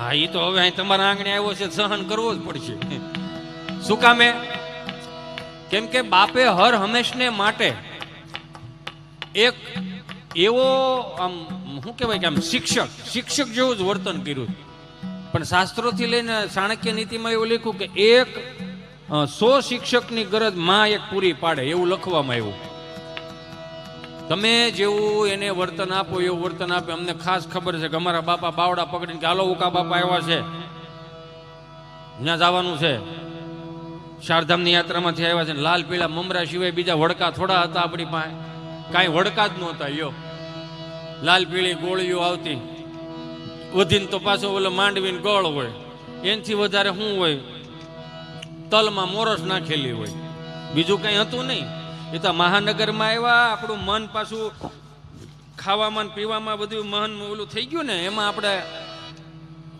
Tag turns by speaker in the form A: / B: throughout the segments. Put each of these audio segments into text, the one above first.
A: હા એ તો હવે અહીં તમારા આંગણે આવ્યો છે, સહન કરવો જ પડશે. શું કામે? કેમ કે બાપે હર હંમેશને માટે એક એવો આમ શું કહેવાય કે આમ શિક્ષક જેવું જ વર્તન કર્યું. પણ શાસ્ત્રોથી લઈને ચાણક્ય નીતિમાં એવું લખ્યું કે 100 શિક્ષકની ગરજ માં એક પૂરી પાડે, એવું લખવામાં આવ્યું. તમે જેવું એને વર્તન આપો એવું વર્તન આપે. અમને ખાસ ખબર છે કે અમારા બાપા બાવડા પકડીને કે હાલો ઉકા બાપા આવ્યા છે, ત્યાં જવાનું છે, ચારધામની યાત્રામાંથી આવ્યા છે. લાલ પીળા મમરા સિવાય બીજા વડકા થોડા હતા આપણી પાસે? કાંઈ વડકા જ નહોતા. યો લાલ પીળી ગોળીઓ આવતી, વધીને તો પાછો ઓલો માંડવીને ગળ હોય, એનાથી વધારે શું હોય? તલમાં મોરસ નાખેલી હોય, બીજું કંઈ હતું નહીં. એ તો મહાનગરમાં આવ્યા, આપણું મન પાછું ખાવામાં પીવામાં બધું મન ઓલું થઈ ગયું ને, એમાં આપણે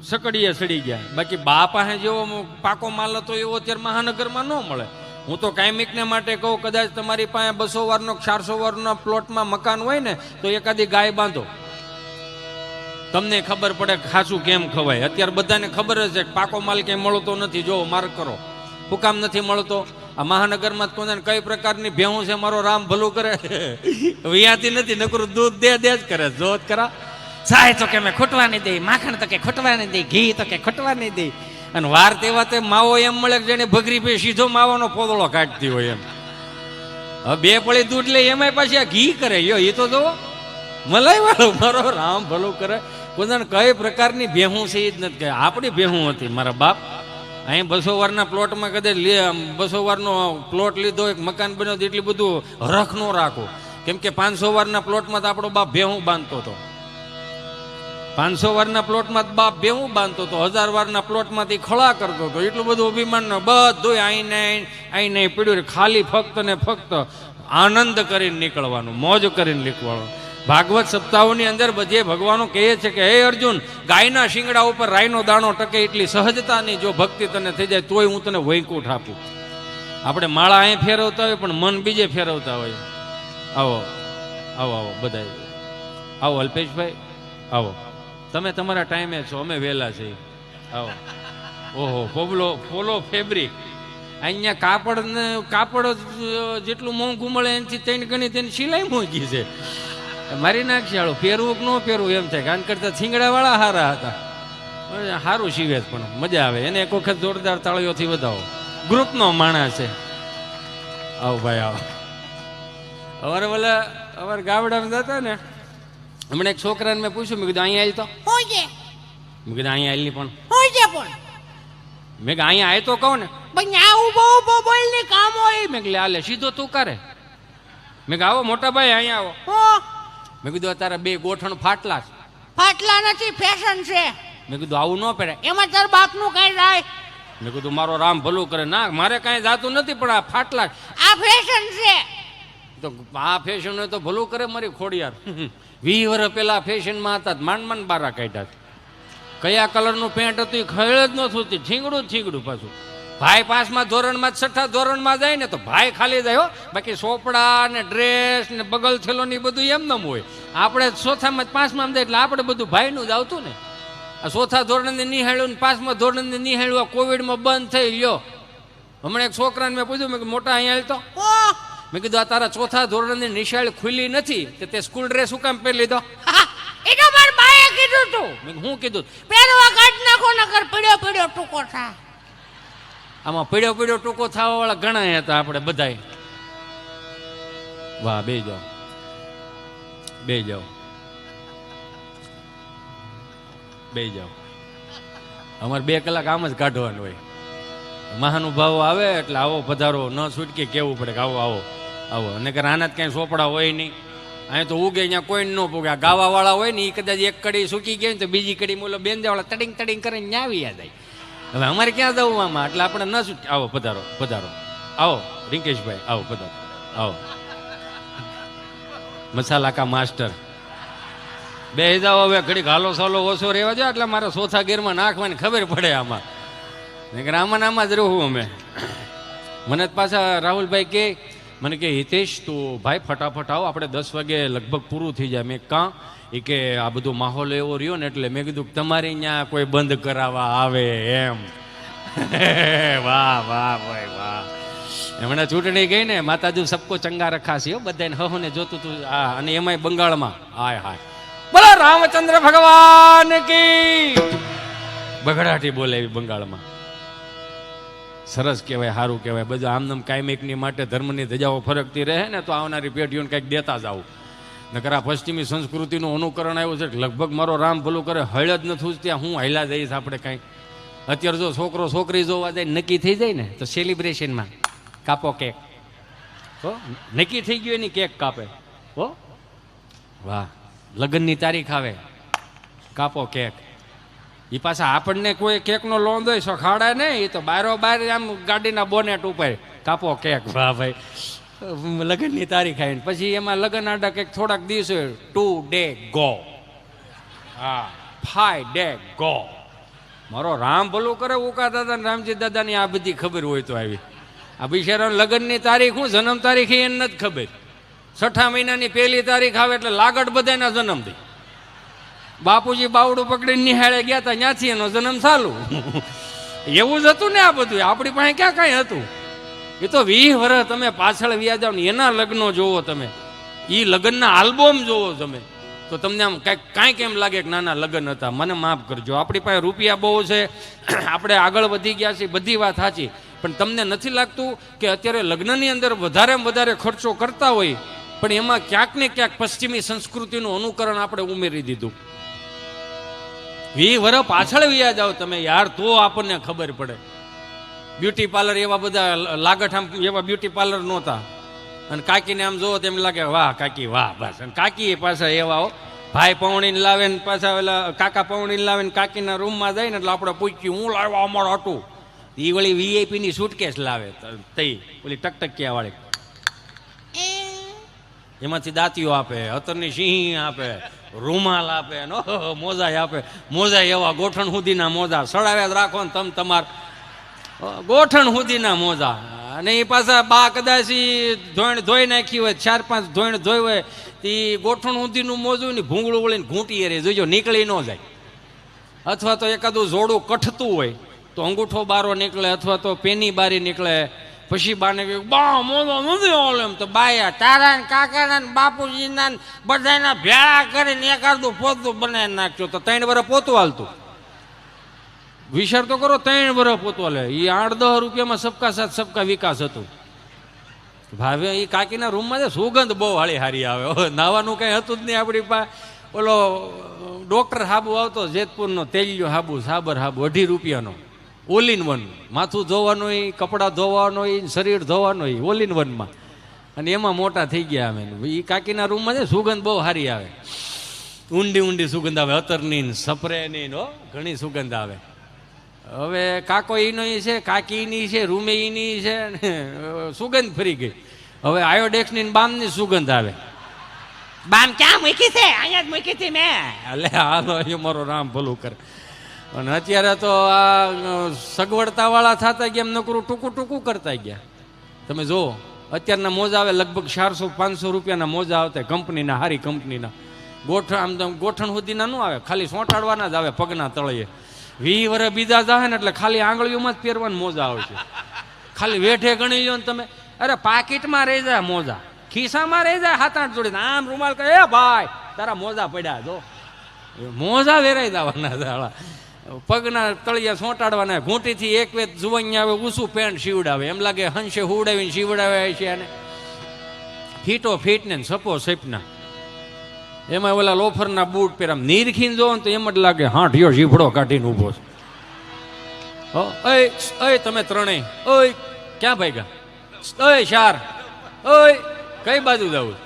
A: સકડીએ સડી ગયા. બાકી બા પાસે જેવો પાકો માલ હતો એવો અત્યારે મહાનગરમાં ન મળે. હું તો કાયમિકને માટે કહું, કદાચ તમારી પાસે 200 વારનો 400 વારનો પ્લોટમાં મકાન હોય ને તો એકાદી ગાય બાંધો, તમને ખબર પડે ખાસું કેમ ખવાય. અત્યારે બધાને ખબર જ છે પાકો માલ ક્યાંય મળતો નથી. જો માર્ક કરો, શું કામ નથી મળતો? આ મહાનગરમાં કોને કઈ પ્રકારની ભેહું છે, મારો રામ ભલું કરે, વિયાતી નથી, નકરું દૂધ દે જ કરે. જોત કરા સાય તો કે મેં ખૂટવા નહીં દઈ, માખણ તો કે ખૂટવા નહીં દઈ, ઘી તો કે ખૂટવા નહીં દઈ. અને વાર તેવા તે માવો એમ મળે કે જેને ભગરી પે સીધો માવાનો પોદળો કાઢતી હોય એમ. હવે 2 પળી દૂધ લે એમાંય પાછી આ ઘી કરે. યો એ તો જો મલાઈ વાળો મારો રામ ભલું કરે. કોને કઈ પ્રકારની ભેહું છે એ જ નથી કહે. આપણી ભેહું હતી. મારા બાપ અહીં 200 વારના પ્લોટમાં કદાચ 200 વારનો પ્લોટ લીધો, એક મકાન બન્યો, એટલું બધું હરખ ન રાખો. કેમ કે 500 વારના પ્લોટમાં તો આપણો બાપ ભેહું બાંધતો હતો. 500 વારના પ્લોટમાં બાપ ભેહું બાંધતો હતો, 1000 વારના પ્લોટમાંથી ખળા કરતો હતો. એટલું બધું અભિમાન બધું આઈને પીડ્યું. ખાલી ફક્ત ને ફક્ત આનંદ કરીને નીકળવાનું, મોજ કરીને નીકળવાનું. ભાગવત સપ્તાહોની અંદર બધે ભગવાનો કહે છે કે હે અર્જુન, ગાયના શિંગડા ઉપર રાઈનો દાણો ટકે એટલી સહજતાની જો ભક્તિ તને થઈ જાય તોય હું તને વૈકુંઠ આપું. આપણે માળા અહીં ફેરવતા હોય પણ મન બીજે ફેરવતા હોય. આવો આવો આવો બધા આવો. અલ્પેશભાઈ આવો, તમે તમારા ટાઈમે છો, અમે વહેલા છીએ. આવો. ઓહો, ફોલો ફેબ્રિક અહીંયા કાપડ જેટલું મોંઘું મળે એનાથી 3 ગણી તેની સિલાઈ મોંઘી છે. મારી નાખશાળો ફેરવું કે ન ફેરવું એમ થાય. કારણ કરતા થીંગડા વાળા સારા હતા, સારું સીવે પણ મજા આવે. એને એક વખત જોરદાર તાળીઓથી વધાવો. ગ્રુપનો માણસ છે. આવો ભાઈ આવો. અમારે ગાવડામાં જતા ને, હમણાં એક છોકરાને મેં પૂછ્યું, મેં કીધું અહીંયા આવી તો મેં કીધું અહીંયા આવેલી પણ મેં કીધું અહીંયા આવે તો કહું ને કામ હોય. મેં કીધું હાલે સીધો તું કરે. મેં કીધું આવો મોટા ભાઈ અહીંયા આવો. મેં કીધું તારા 2 ગોઠણ ફાટલા નથી, ફેશન છે. મેં કીધું આવું ન પહેરાય, એમાં તારા બાપનું કઈ જાય. મેં કીધું મારો રામ ભલું કરે. ના, મારે કાંઈ જાતું નથી, પણ આ ફાટલા આ ફેશન છે. તો આ ફેશન હોય તો ભલું કરે મારી ખોડિયાર. 20 વર્ષ પહેલા ફેશનમાં હતા, માંડ બારા કાઢ્યા. કયા કલરનું પેન્ટ હતું એ ખળ જ ન થતી, થીંગડું પાછું. ભાઈ 5મા ધોરણમાં 6ઠા ધોરણમાં જાય ને તો ભાઈ ખાલી જાય હો. બાકી સોપડા ને ડ્રેસ ને બગલ થેલો ને બધું એમનેમ હોય. આપણે 4થામાં 5માં જાય એટલે આપણે બધું ભાઈનું જ આવતું ને. આ 4થા ધોરણને નિહાળ્યું ને 5મા ધોરણને નિહાળ્યું. આ કોવિડમાં બંધ થઈ ગયો. હમણાં એક છોકરાને મેં પૂછ્યું, મેં મોટા અહીંયા તો મેં કીધું આ તારા 4થા ધોરણની નિશાળ ખુલ્લી નથી તે સ્કૂલ ડ્રેસ શું કામ પહેરી લીધો? એ તો મારા બાએ કીધું તું. મેં હું કીધું પહેરવા કાઢ નાખો નકર પડ્યો ટૂંકો થા. આમાં પડ્યો ટૂંકો થવા વાળા ઘણા હતા આપણે બધાય. વાહ, બે જાઓ. અમારે 2 કલાક આમ જ કાઢવાનું હોય. મહાનુભાવો આવે એટલે આવો પધારો, ન છૂટકે કેવું પડે કે આવો. અને કે આના જ કાંઈ સોપડા હોય નહીં. અહીંયા તો ઉગે ત્યાં કોઈ ન પૂગે. આ ગાવાવાળા હોય ને એ કદાચ એક કડી સૂકી ગઈ ને તો બીજી કડી મોલો બેંજાવાળા તડિંગ કરીને ન્યાવી જાય. હવે અમારે ક્યાં જવું આમાં? એટલે આપણે ન છૂટ. આવો પધારો. આવો રિંકેશભાઈ, આવો પધારો. આવો મસાલા કા માસ્ટર. બે જાઓ હવે ઘડીક હાલો સાલો ઓછો રહેવા દો. એટલે મારે 4થા ગેરમાં નાખવાની ખબર પડે આમાં. આમાં જ રહું અમે. મને પાછા રાહુલભાઈ કે મને કે હિતેશ તું ભાઈ ફટાફટ આવો, આપણે 10 વાગે લગભગ પૂરું થઈ જાય. મેં કાં? એ કે આ બધો માહોલ એવો રહ્યો ને એટલે મેં કીધું તમારે અહીંયા કોઈ બંધ કરાવવા આવે એમ. વાહ વાહ ભાઈ વાહ. હમણાં ચૂંટણી ગઈ ને, માતાજી સબકો ચંગા રખાશે હો, બધાને હહોને જોતું તું. હા, અને એમાંય બંગાળમાં. હાય હાય, બોલો રામચંદ્ર ભગવાન કી. બગડાટી બોલે એવી બંગાળમાં. સરસ કહેવાય, સારું કહેવાય. બધા આમનામ કાયમિકની માટે ધર્મની ધજાઓ ફરકતી રહે ને તો આવનારી પેઢીઓને કંઈક દેતા જાવ. નકર આ પશ્ચિમી સંસ્કૃતિનું અનુકરણ આવ્યું છે. લગભગ મારો રામ ભલું કરે, હળ જ નથી ત્યાં હું હાઈલા જઈશ આપણે કાંઈ. અત્યારે જો છોકરો છોકરી જોવા જાય નક્કી થઈ જાય ને તો સેલિબ્રેશનમાં કાપો કેક. હો, નક્કી થઈ ગયું એની કેક કાપે. હો વાહ, લગ્નની તારીખ આવે કાપો કેક. એ પાછા આપણને કોઈ કેકનો લોંધ હોય સખાડે ને, એ તો બારોબાર આમ ગાડીના બોનેટ ઉપર કાપો કેક. વાહ ભાઈ, લગ્નની તારીખ આવીને પછી એમાં લગ્ન આડા કંઈક થોડાક દિવસ હોય. 2 day ગો, હા 5 day ગો. મારો રામ ભલું કરે, ઉકા દાદા રામજી દાદાની આ બધી ખબર હોય તો આવી. આ બિચારા લગ્નની તારીખ હું જન્મ તારીખ એને નથી ખબર. 6 મહિનાની 1લી તારીખ આવે એટલે લાગડ બધાના જન્મ થઈ. બાપુજી બાવડું પકડીને નિહાળે ગયા હતા, ત્યાંથી એનો જન્મ ચાલુ. એવું જ હતું ને આ બધું. આપણી પાસે ક્યાં કાંઈ હતું? એ તો 20 વર્ષ તમે પાછળ વ્યા જાવ ને એના લગ્નો જોવો તમે, એ લગ્નના આલ્બમ જોવો તમે, તો તમને આમ કાંઈક એમ લાગે કે નાના લગ્ન હતા. મને માફ કરજો, આપણી પાસે રૂપિયા બહુ છે, આપણે આગળ વધી ગયા છીએ, બધી વાત સાચી. પણ તમને નથી લાગતું કે અત્યારે લગ્નની અંદર વધારેમાં વધારે ખર્ચો કરતા હોય, પણ એમાં ક્યાંક ને ક્યાંક પશ્ચિમી સંસ્કૃતિનું અનુકરણ આપણે ઉમેરી દીધું. 20 વર્ષ પાછળ વ્યા જાઓ તમે યાર, તો આપણને ખબર પડે. બ્યુટી પાર્લર એવા બધા લાગઠ આમ એવા બ્યુટી પાર્લર નહોતા. અને કાકીને આમ જોવો તેમ લાગે વાહ કાકી વાહ, બસ. અને કાકી પાછા એવા હો, ભાઈ પૌણીને લાવે ને પાછા ઓલા કાકા પૌણીને લાવે ને કાકીના રૂમમાં જાય ને એટલે આપણે પૂછ્યું હું લાવ્યા અમારો હતું. એ વળી વીઆઈપીની સુટકેસ લાવે તઈ ઓલી ટકટકિયા વાળી, એમાંથી દાંતીઓ આપે, અત્તરની સિંહ આપે, રૂમાલ આપે, મોજા આપે. મોજા એવા ગોઠણ સુધીના મોજા સડાવ્યા જ રાખો ને તમે તમાર ગોઠણ સુધીના મોજા. અને એ પાછા બા કદાચ ધોઈ નાખી હોય, 4-5 ધોઈણ ધોઈ હોય, એ ગોઠણ સુધીનું મોજું ને ભૂંગળું વળીને ઘૂંટીએ રે, જોજો નીકળી ન જાય. અથવા તો એકાદું જોડું કઠતું હોય તો અંગૂઠો બારો નીકળે, અથવા તો પેની બારી નીકળે. પછી બાને કહ્યું બા મોજો નથી ઓલ, એમ તો બાયા તારા ને કાકાના ને બાપુજીના ને બધાના ભેળા કરીને એકાદું પોતું બનાવી નાખજો. તો 3 વર્ષ પોતું હાલતું. વિચાર તો કરો, 3 વર્ષ પોતું હાલે. એ 8-10 રૂપિયામાં સબકા સાથ સબકા વિકાસ હતું. ભાવે એ કાકીના રૂમમાં છે, સુગંધ બહુ હાળી હારી આવે. નાવાનું કંઈ હતું જ નહીં આપણી પાસે. ઓલો ડોક્ટર હાબુ આવતો જેતપુરનો, તેલિયો હાબુ, સાબર હાબુ, 2.5 રૂપિયાનો, ઓલ ઇન વન. માથું ધોવાનું હોય, કપડાં ધોવાનું હોય, શરીર ધોવાનું હોય, ઓલ ઇન વનમાં. અને એમાં મોટા થઈ ગયા અમે. એ કાકીના રૂમમાં છે, સુગંધ બહુ સારી આવે, ઊંડી ઊંડી સુગંધ આવે, અતરની સ્પ્રેની ઘણી સુગંધ આવે. હવે કાકો એનો છે, કાકીની છે, રૂમેઈની છે, સુગંધ ફરી ગઈ. હવે આયોડેક્સની બામની સુગંધ આવે. બામ ક્યાં મૂકી છે? અહીંયા જ મૂકી હતી મેં. એટલે હાલો, એ મારો રામ ભલું કરે. અને અત્યારે તો આ સગવડતા વાળા થતા ગયા, એમ નકરું ટૂંકું ટૂંકું કરતા ગયા. તમે જુઓ અત્યારના મોજા આવે લગભગ 400-500 રૂપિયાના મોજા આવતા, કંપનીના, સારી કંપનીના. ગોઠણ સુધીના ન આવે, ખાલી સોંટાડવાના જ આવે પગના તળિયે. 20 વર્ષ બીજા જાય ને એટલે ખાલી આંગળીઓમાં જ પહેરવાના મોજા આવે છે. ખાલી વેઠે ગણી લો ને તમે, અરે પાકીટમાં રહી જાય મોજા, ખિસ્સામાં રહી જાય 7-8 જોડી. આમ રૂમાલ કહે એ ભાઈ તારા મોજા પડ્યા, જો મોજા વેરાઈ જવાના, પગના તળિયા સોંટાડવાના, ઘૂંટીથી એક વેત જુવાઈ આવે, ઊંચું પેન્ટ સીવડાવે, એમ લાગે હંસે હુડાવીને સીવડાવે છે. અને ફીટો ફીટ ને સપો સપના, એમાં ઓલા લોફરના બૂટ પહેરામ નીરખીને જોવો ને તો એમ જ લાગે હાંઠિયો જીભડો કાઢીને ઊભો છે. ઓય તમે ત્રણેય, ઓય ક્યાં ભાગ્યા? ઓય 4, ઓય કઈ બાજુ જવું?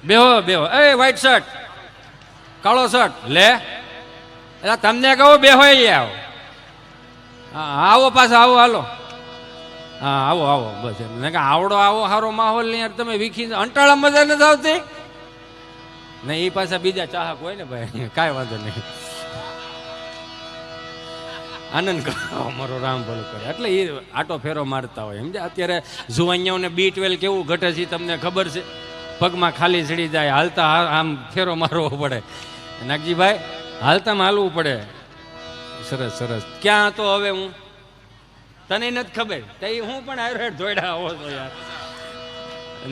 A: બેહો બેહો. એ વ્હાઈટ શર્ટ, કાળો શર્ટ લે, એટલે તમને કહું બેહો આવો. હા આવો પાછા, આવો હાલો. હા આવો આવો, બસ એમ કે આવડો આવો સારો માહોલ નહીં યાર. તમે વીખી અંટાળા મજા નથી આવતી ને? એ પાછા બીજા ચાહક હોય ને ભાઈ, કાંઈ વાંધો નહીં. આનંદ કરો, અમારો રામ ભલું કરે. એટલે એ આટો ફેરો મારતા હોય સમજ્યા. અત્યારે જુવાનિયાઓને B12 કેવું ઘટે છે તમને ખબર છે? પગમાં ખાલી ચડી જાય, હાલતા આમ ફેરો મારવો પડે. નાગજીભાઈ હાલતામાં હાલવું પડે. સરસ સરસ. ક્યાં હતો હવે હું? તને નથી ખબર? તો હું પણ આયુર્વેદ ધોઈડા આવો છો યાર.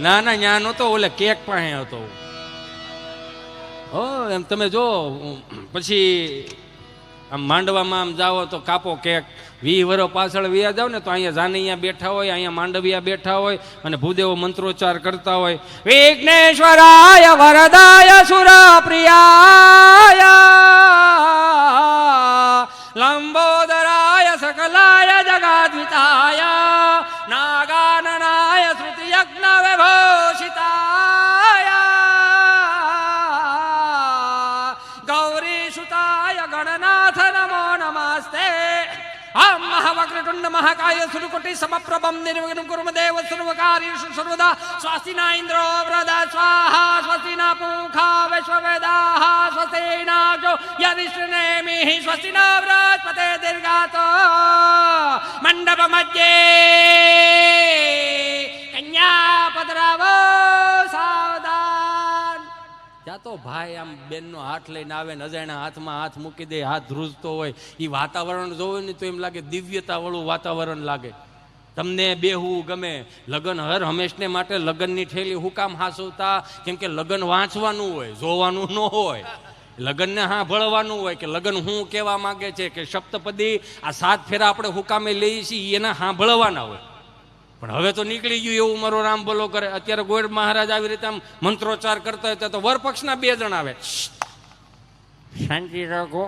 A: ના ના ન્યા નહોતો, ઓલે કેક પાસે હતો. ઓ એમ તમે જો પછી આમ માંડવામાં આમ જાઓ તો કાપો કેક 20 વર્ષ પાછળ વ્યા જાવ ને તો અહીંયા જાનૈયા બેઠા હોય, અહીંયા માંડવિયા બેઠા હોય અને ભૂદેવો મંત્રોચ્ચાર કરતા હોય. વિઘ્નેશ્વરાય વરદાય સુરપ્રિયાય લંબોદરાય સકલાય જગાદ્વિતાય નાગાનનાય શ્રુતિયજ્ઞ વિભૂષિતાય ગૌરીસુતાય ગણનાથ નમો નમસ્તે. આમ મહાવક્રતુંડ મહાકાય સુરકોટી સમપ્રભમ નિર્વિઘ્नं કુરુ દેવ સર્વકાર્યેષુ સર્વદા. સ્વસ્તિના ઇન્દ્રો વૃદા સ્વાહા સ્વસ્તિના પૂષા વિશ્વવેદાઃ સ્વસ્તિનાજો યદિષ્ણેમિઃ સ્વસ્તિના બૃહસ્પતે દીર્ઘાતો મંડપ મધ્યે કન્યા પધરાવો સાવધાન. ત્યાં તો ભાઈ આમ બેનનો હાથ લઈને આવે ને અજાણ્યા હાથમાં હાથ મૂકી દે, હાથ ધ્રુજતો હોય. એ વાતાવરણ જોવે ને તો એમ લાગે દિવ્યતા વાળું વાતાવરણ લાગે. તમને બેહવું ગમે. લગ્ન હર હંમેશને માટે લગ્નની ઠેલી હું કામ હાસવતા? કેમ કે લગ્ન વાંચવાનું હોય, જોવાનું ન હોય. લગ્નને હા ભળવાનું હોય કે લગ્ન હું કહેવા માંગે છે, કે સપ્તપદી આ 7 ફેરા આપણે હુકામે લઈએ છીએ એના હા ભળવાના હોય. પણ હવે તો નીકળી ગયું એવું મારો રામ ભલો કરે. અત્યારે ગોળ મહારાજ આવી રીતે આમ મંત્રોચ્ચાર કરતા હોય તો વરપક્ષના 2 જણ આવે. શાંતિ રાખો.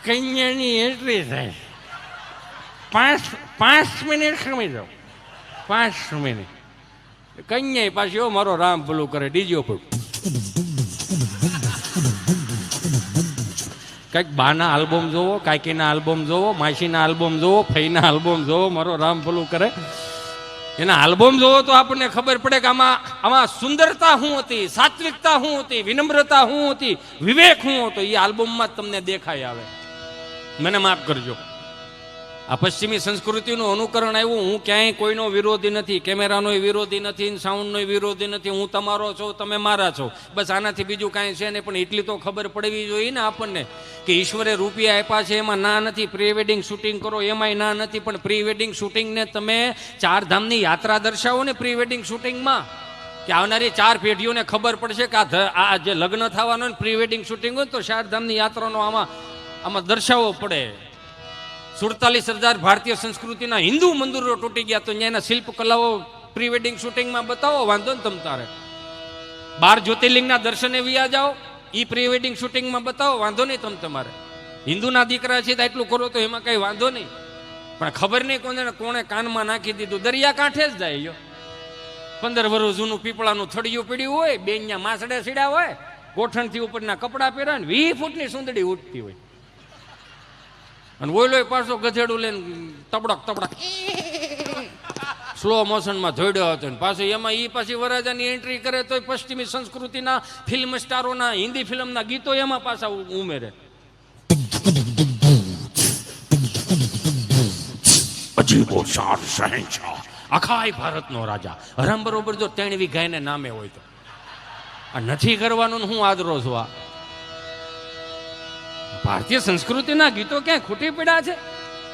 A: કન્યાની એન્ટ્રી થાય. 5 મિનિટ ખમી જાઓ. 5 મિનિટ કન્યા પાછી મારો રામ ભલું કરે ડીજો પર કંઈક બાના આલ્બમ જોવો, કાકીના આલ્બમ જોવો, માસીના આલ્બમ જોવો, ફઈના આલ્બમ જોવો, મારો રામ ભલું કરે. એના આલ્બમ જોવો તો આપણને ખબર પડે કે આમાં સુંદરતા શું હતી, સાત્વિકતા શું હતી, વિનમ્રતા શું હતી, વિવેક શું હતો. એ આલ્બમમાં જ તમને દેખાય આવે. મને માફ કરજો, આ પશ્ચિમી સંસ્કૃતિનું અનુકરણ આવ્યું. હું ક્યાંય કોઈનો વિરોધી નથી, કેમેરાનો વિરોધી નથી, સાઉન્ડનો વિરોધી નથી. હું તમારો છો, તમે મારા છો, બસ આનાથી બીજું કાંઈ છે નહીં. પણ એટલી તો ખબર પડવી જોઈએ ને આપણને કે ઈશ્વરે રૂપિયા આપ્યા છે એમાં ના નથી. પ્રી વેડિંગ શૂટિંગ કરો એમાંય ના નથી. પણ પ્રી વેડિંગ શૂટિંગને તમે 4 ધામની યાત્રા દર્શાવો ને પ્રી વેડિંગ શૂટિંગમાં, કે આવનારી 4 પેઢીઓને ખબર પડશે કે આ જે લગ્ન થવાનું પ્રી વેડિંગ શૂટિંગ હોય તો 4 ધામની યાત્રાનો આમાં દર્શાવવો પડે. 47,000 ભારતીય સંસ્કૃતિના હિન્દુ મંદિરો તૂટી ગયા તો એના શિલ્પકલાઓ પ્રી વેડિંગ શૂટિંગમાં બતાવો, વાંધો ને તમ તારે. 12 જ્યોતિર્લિંગના દર્શને વ્યા જાઓ, એ પ્રી વેડિંગ શૂટિંગમાં બતાવો, વાંધો નહીં તમ તમારે. હિન્દુના દીકરા છે તો એટલું કરો તો એમાં કઈ વાંધો નહીં. પણ ખબર નહીં કોણે કાનમાં નાખી દીધું. દરિયા કાંઠે જ જાય. 15 વર્ષ જૂનું પીપળાનું થડિયું પીડ્યું હોય, બેનના માસડે સીડા હોય, ગોઠણથી ઉપરના કપડાં પહેર્યા, 20 ફૂટની સુંદડી ઉઠતી હોય. અને ઓઈલો પાછો ગધેડું લઈને તબડક તબડક સ્લો મોશનમાં ધોડ્યો હતો. પાછો એમાં એ પાછી વરરાજાની એન્ટ્રી કરે તો પશ્ચિમી સંસ્કૃતિના ફિલ્મ સ્ટારોના હિન્દી ફિલ્મના ગીતો એમાં પાછા ઉમેરે. અજીબો શાન શહેનશાહ, આખાય ભારતનો રાજા. હરામ બરોબર જો 3 વીઘાને નામે હોય તો આ નથી કરવાનું. હું આદરો છું. આ ભારતીય સંસ્કૃતિના ગીતો ક્યાંય ખૂટી પડ્યા છે?